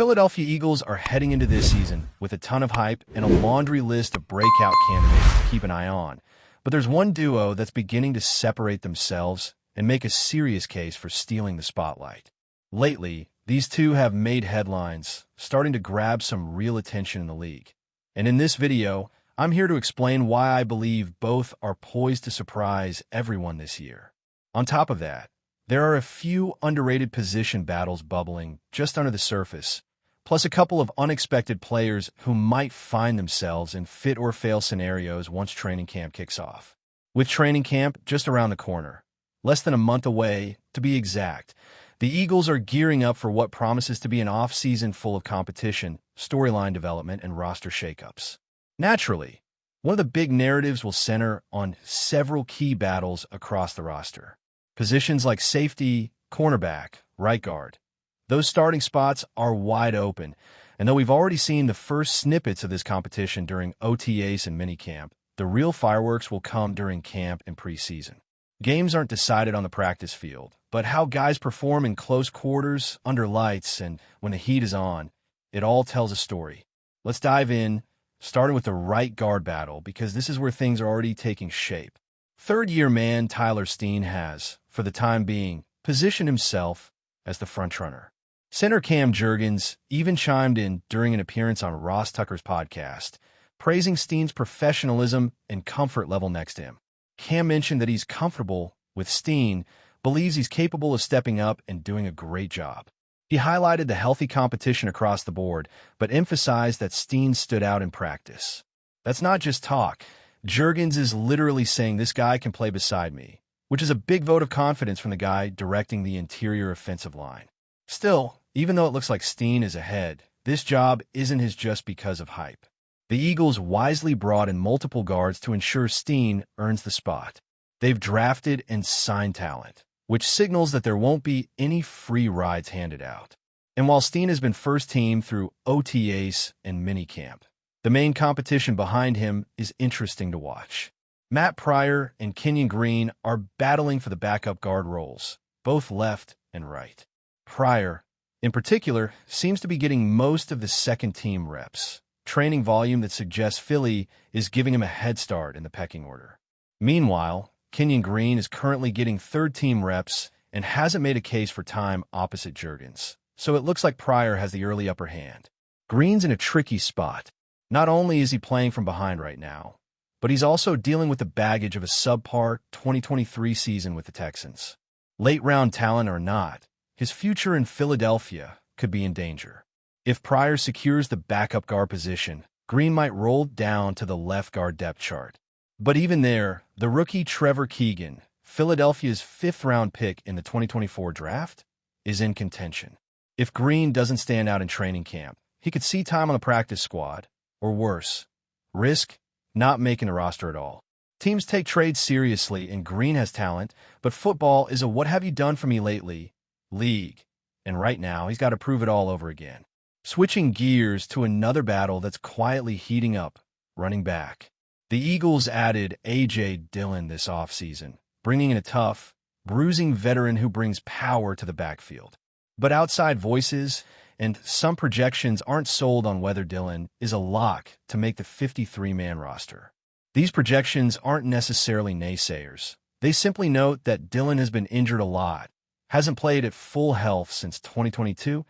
Philadelphia Eagles are heading into this season with a ton of hype and a laundry list of breakout candidates to keep an eye on. But there's one duo that's beginning to separate themselves and make a serious case for stealing the spotlight. Lately, these two have made headlines, starting to grab some real attention in the league. And in this video, I'm here to explain why I believe both are poised to surprise everyone this year. On top of that, there are a few underrated position battles bubbling just under the surface, plus a couple of unexpected players who might find themselves in fit-or-fail scenarios once training camp kicks off. With training camp just around the corner, less than a month away, to be exact, the Eagles are gearing up for what promises to be an off-season full of competition, storyline development, and roster shakeups. Naturally, one of the big narratives will center on several key battles across the roster. Positions like safety, cornerback, right guard. Those starting spots are wide open, and though we've already seen the first snippets of this competition during OTAs and minicamp, the real fireworks will come during camp and preseason. Games aren't decided on the practice field, but how guys perform in close quarters, under lights, and when the heat is on, it all tells a story. Let's dive in, starting with the right guard battle, because this is where things are already taking shape. Third-year man Tyler Steen has, for the time being, positioned himself as the frontrunner. Center Cam Jurgens even chimed in during an appearance on Ross Tucker's podcast, praising Steen's professionalism and comfort level next to him. Cam mentioned that he's comfortable with Steen, believes he's capable of stepping up and doing a great job. He highlighted the healthy competition across the board, but emphasized that Steen stood out in practice. That's not just talk. Jurgens is literally saying this guy can play beside me, which is a big vote of confidence from the guy directing the interior offensive line. Still, even though it looks like Steen is ahead, this job isn't his just because of hype. The Eagles wisely brought in multiple guards to ensure Steen earns the spot. They've drafted and signed talent, which signals that there won't be any free rides handed out. And while Steen has been first team through OTAs and minicamp, the main competition behind him is interesting to watch. Matt Pryor and Kenyon Green are battling for the backup guard roles, both left and right. Pryor, in particular, seems to be getting most of the second-team reps, training volume that suggests Philly is giving him a head start in the pecking order. Meanwhile, Kenyon Green is currently getting third-team reps and hasn't made a case for time opposite Jurgens, so it looks like Pryor has the early upper hand. Green's in a tricky spot. Not only is he playing from behind right now, but he's also dealing with the baggage of a subpar 2023 season with the Texans. Late-round talent or not, his future in Philadelphia could be in danger. If Pryor secures the backup guard position, Green might roll down to the left guard depth chart. But even there, the rookie Trevor Keegan, Philadelphia's fifth-round pick in the 2024 draft, is in contention. If Green doesn't stand out in training camp, he could see time on the practice squad, or worse, risk not making the roster at all. Teams take trades seriously, and Green has talent, but football is a what-have-you-done-for-me-lately league, and right now he's got to prove it all over again. Switching gears to another battle that's quietly heating up, running back. The Eagles added A.J. Dillon this offseason, bringing in a tough, bruising veteran who brings power to the backfield. But outside voices and some projections aren't sold on whether Dillon is a lock to make the 53-man roster. These projections aren't necessarily naysayers. They simply note that Dillon has been injured a lot, hasn't played at full health since 2022,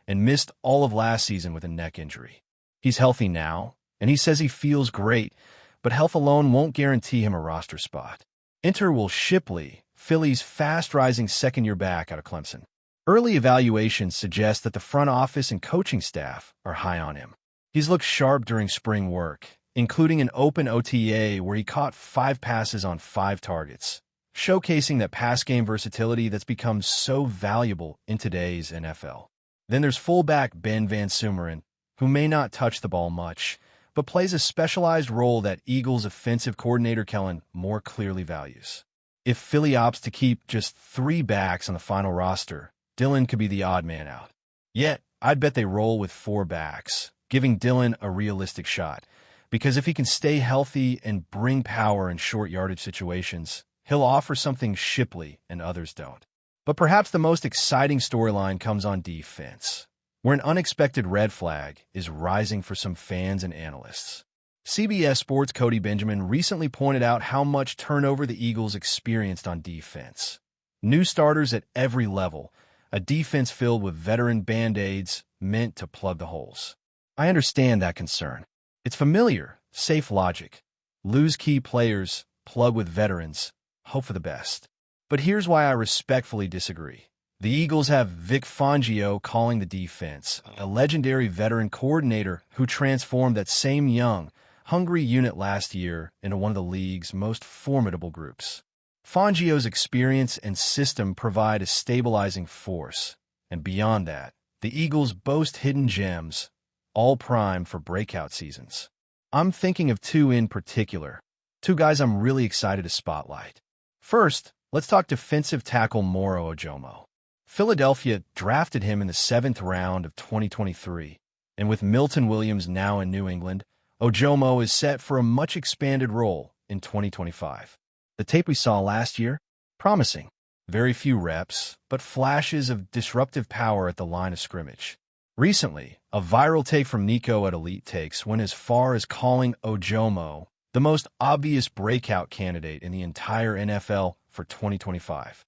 and missed all of last season with a neck injury. He's healthy now, and he says he feels great, but health alone won't guarantee him a roster spot. Enter Will Shipley, Philly's fast-rising second-year back out of Clemson. Early evaluations suggest that the front office and coaching staff are high on him. He's looked sharp during spring work, including an open OTA where he caught 5 passes on 5 targets, showcasing that pass game versatility that's become so valuable in today's NFL. Then there's fullback Ben Van Sumeren, who may not touch the ball much, but plays a specialized role that Eagles offensive coordinator Kellen more clearly values. If Philly opts to keep just 3 backs on the final roster, Dillon could be the odd man out. Yet, I'd bet they roll with 4 backs, giving Dillon a realistic shot, because if he can stay healthy and bring power in short yardage situations, he'll offer something Shipley and others don't. But perhaps the most exciting storyline comes on defense. where an unexpected red flag is rising for some fans and analysts. CBS Sports' Cody Benjamin recently pointed out how much turnover the Eagles experienced on defense. New starters at every level, a defense filled with veteran Band-Aids meant to plug the holes. I understand that concern. It's familiar, safe logic. Lose key players, plug with veterans, hope for the best. But here's why I respectfully disagree. The Eagles have Vic Fangio calling the defense, a legendary veteran coordinator who transformed that same young, hungry unit last year into one of the league's most formidable groups. Fangio's experience and system provide a stabilizing force, and beyond that, the Eagles boast hidden gems, all primed for breakout seasons. I'm thinking of two in particular, two guys I'm really excited to spotlight. First, let's talk defensive tackle Moro Ojomo. Philadelphia drafted him in the 7th round of 2023, and with Milton Williams now in New England, Ojomo is set for a much-expanded role in 2025. The tape we saw last year? Promising. Very few reps, but flashes of disruptive power at the line of scrimmage. Recently, a viral take from Nico at Elite Takes went as far as calling Ojomo the most obvious breakout candidate in the entire NFL for 2025.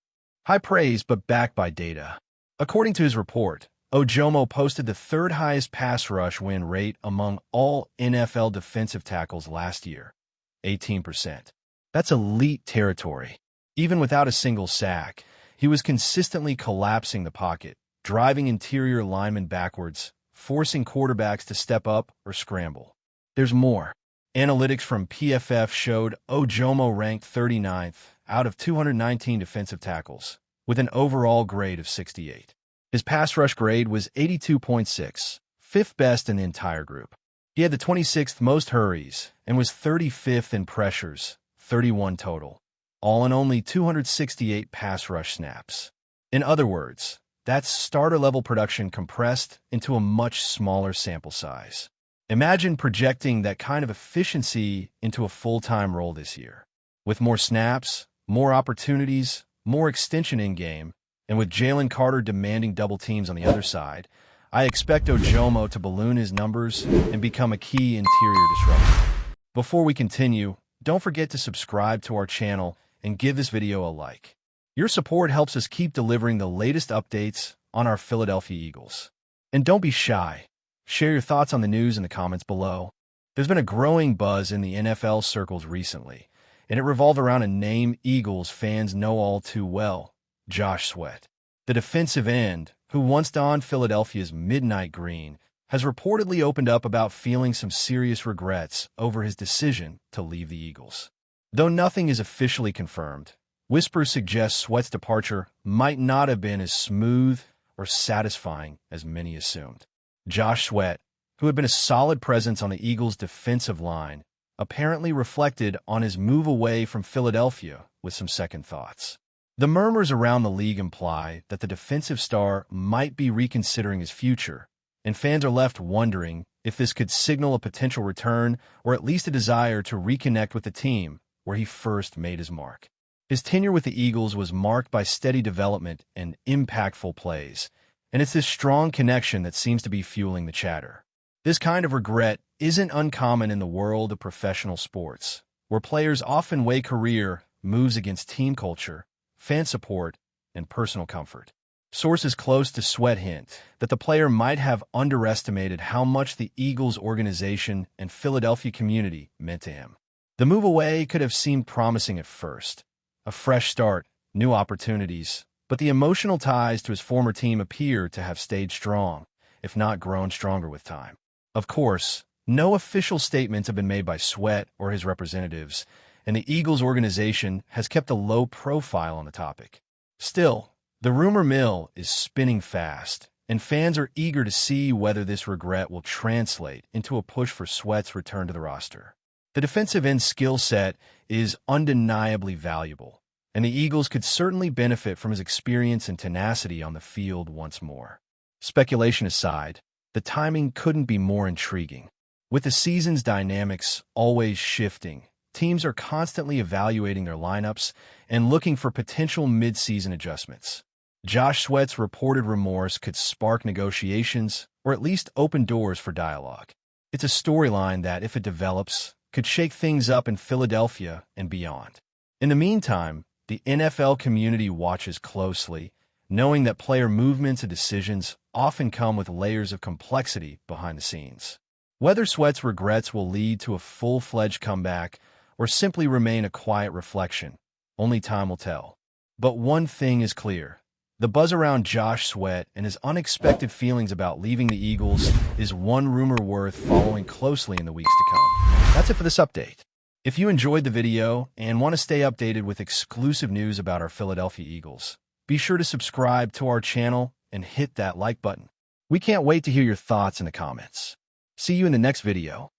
High praise, but backed by data. According to his report, Ojomo posted the third highest pass rush win rate among all NFL defensive tackles last year, 18%. That's elite territory. Even without a single sack, he was consistently collapsing the pocket, driving interior linemen backwards, forcing quarterbacks to step up or scramble. There's more. Analytics from PFF showed Ojomo ranked 39th out of 219 defensive tackles, with an overall grade of 68. His pass rush grade was 82.6, fifth best in the entire group. He had the 26th most hurries and was 35th in pressures, 31 total, all in only 268 pass rush snaps. In other words, that's starter-level production compressed into a much smaller sample size. Imagine projecting that kind of efficiency into a full-time role this year. With more snaps, more opportunities, more extension in-game, and with Jalen Carter demanding double teams on the other side, I expect Ojomo to balloon his numbers and become a key interior disruptor. Before we continue, don't forget to subscribe to our channel and give this video a like. Your support helps us keep delivering the latest updates on our Philadelphia Eagles. And don't be shy. Share your thoughts on the news in the comments below. There's been a growing buzz in the NFL circles recently, and it revolved around a name Eagles fans know all too well, Josh Sweat. The defensive end, who once donned Philadelphia's midnight green, has reportedly opened up about feeling some serious regrets over his decision to leave the Eagles. Though nothing is officially confirmed, whispers suggest Sweat's departure might not have been as smooth or satisfying as many assumed. Josh Sweat, who had been a solid presence on the Eagles' defensive line, apparently reflected on his move away from Philadelphia with some second thoughts. The murmurs around the league imply that the defensive star might be reconsidering his future, and fans are left wondering if this could signal a potential return or at least a desire to reconnect with the team where he first made his mark. His tenure with the Eagles was marked by steady development and impactful plays, and it's this strong connection that seems to be fueling the chatter. This kind of regret isn't uncommon in the world of professional sports, where players often weigh career moves against team culture, fan support, and personal comfort. Sources close to Sweat hint that the player might have underestimated how much the Eagles organization and Philadelphia community meant to him. The move away could have seemed promising at first. A fresh start, new opportunities, but the emotional ties to his former team appear to have stayed strong, if not grown stronger with time. Of course, no official statements have been made by Sweat or his representatives, and the Eagles organization has kept a low profile on the topic. Still, the rumor mill is spinning fast, and fans are eager to see whether this regret will translate into a push for Sweat's return to the roster. The defensive end skill set is undeniably valuable, and the Eagles could certainly benefit from his experience and tenacity on the field once more. Speculation aside, the timing couldn't be more intriguing. With the season's dynamics always shifting, teams are constantly evaluating their lineups and looking for potential mid-season adjustments. Josh Sweat's reported remorse could spark negotiations or at least open doors for dialogue. It's a storyline that, if it develops, could shake things up in Philadelphia and beyond. In the meantime, the NFL community watches closely, knowing that player movements and decisions often come with layers of complexity behind the scenes. Whether Sweat's regrets will lead to a full-fledged comeback or simply remain a quiet reflection, only time will tell. But one thing is clear. The buzz around Josh Sweat and his unexpected feelings about leaving the Eagles is one rumor worth following closely in the weeks to come. That's it for this update. If you enjoyed the video and want to stay updated with exclusive news about our Philadelphia Eagles, be sure to subscribe to our channel and hit that like button. We can't wait to hear your thoughts in the comments. See you in the next video.